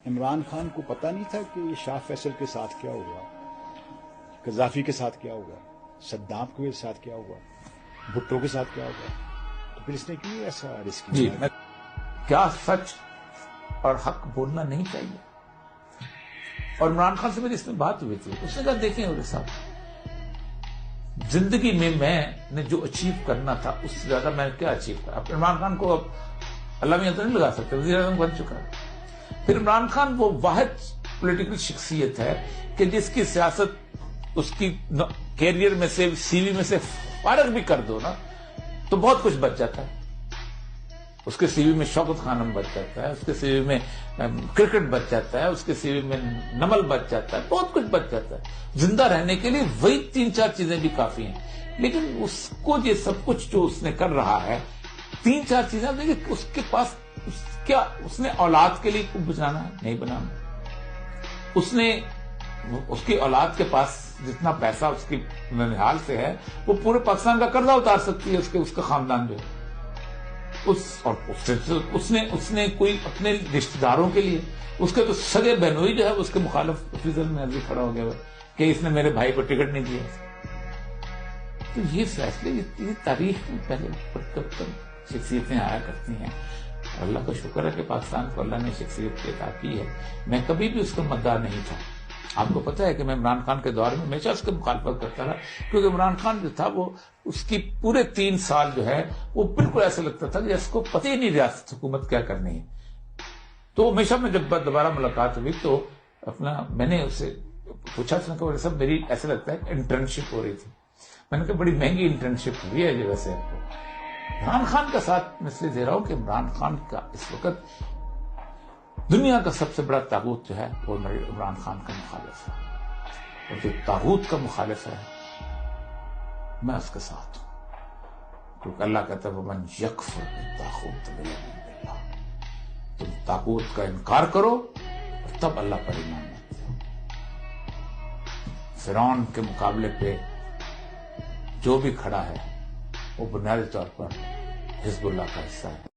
عمران خان کو پتہ نہیں تھا کہ شاہ فیصل کے ساتھ کیا ہوا، قذافی کے ساتھ کیا ہوا، صدام کے ساتھ کیا ہوا، بھٹو کے ساتھ کیا ہوا؟ تو پھر اس نے کیوں ایسا رسک جی لیا؟ کیا سچ اور حق بولنا نہیں چاہیے؟ اور عمران خان سے میری اس میں بات ہوئی تھی، اس نے کہا دیکھیں عمر صاحب، زندگی میں نے جو اچیو کرنا تھا اس سے زیادہ میں نے کیا اچیو کرا؟ اب عمران خان کو اب اللہ میں تو نہیں لگا سکتے، وزیر اعظم بن چکا ہے۔ پھر عمران خان وہ واحد پولیٹیکل شخصیت ہے کہ جس کی سیاست اس کی کیریئر میں سے، سی وی میں سے فارغ بھی کر دو نا تو بہت کچھ بچ جاتا ہے۔ اس کے سی وی میں شوکت خانم بچ جاتا ہے، اس کے سی وی میں کرکٹ بچ جاتا ہے، اس کے سی وی میں نمل بچ جاتا ہے، بہت کچھ بچ جاتا ہے۔ زندہ رہنے کے لیے وہی 3-4 چیزیں بھی کافی ہیں، لیکن اس کو یہ سب کچھ جو اس نے کر رہا ہے، 3-4 چیزیں دیکھیں اس کے پاس کیا اس نے اولاد کے لیے بچانا ہے؟ نہیں بنانا۔ اس کی اولاد کے پاس جتنا پیسہ اس کی ننہال سے ہے وہ پورے پاکستان کا قرضہ اتار سکتی ہے اس کا خاندان جو ہے۔ اس نے کوئی اپنے رشتہ داروں کے لیے، اس کے تو سگے بہنوئی جو ہے اس کے مخالف فیصل میں ابھی کھڑا ہو گیا کہ اس نے میرے بھائی کو ٹکٹ نہیں دیا۔ تو یہ فیصلے یہ تاریخ میں پہلے شخصیتیں آیا کرتی ہیں۔ اللہ کا شکر ہے کہ پاکستان کو اللہ نے شخصیت عطا کی ہے۔ میں کبھی بھی اس کا مداح نہیں تھا۔ آپ کو پتا ہے کہ میں عمران خان کے دور میں ہمیشہ اس کی مخالفت کرتا رہا، کیونکہ عمران خان جو تھا وہ اس کی پورے 3 سال جو ہے وہ بالکل ایسا لگتا تھا کہ اس کو پتہ ہی نہیں ریاست حکومت کیا کرنی ہے۔ تو ہمیشہ میں جب دوبارہ ملاقات ہوئی تو میں نے اسے پوچھا، اس نے کہا سب میری ایسا لگتا ہے انٹرنشپ ہو رہی تھی۔ میں نے کہا بڑی مہنگی انٹرنشپ ہوئی ہے جو ویسے آپ کو۔ عمران خان کا ساتھ میں اس لیے دے رہا ہوں کہ عمران خان کا اس وقت دنیا کا سب سے بڑا طاغوت جو ہے وہ عمران خان کا مخالف ہے، اور جو طاغوت کا مخالف ہے میں اس کے ساتھ ہوں، کیونکہ اللہ کہتا ہے وَمَنْ يَكْفُرْ بِالطَّاغُوتِ وَيُؤْمِنْ بِاللَّهِ۔ تم طاغوت کا انکار کرو اور تب اللہ پر ایمان لاتے ہو۔ فرعون کے مقابلے پہ جو بھی کھڑا ہے وہ بنیادی طور پر حزب اللہ کا حصہ ہے۔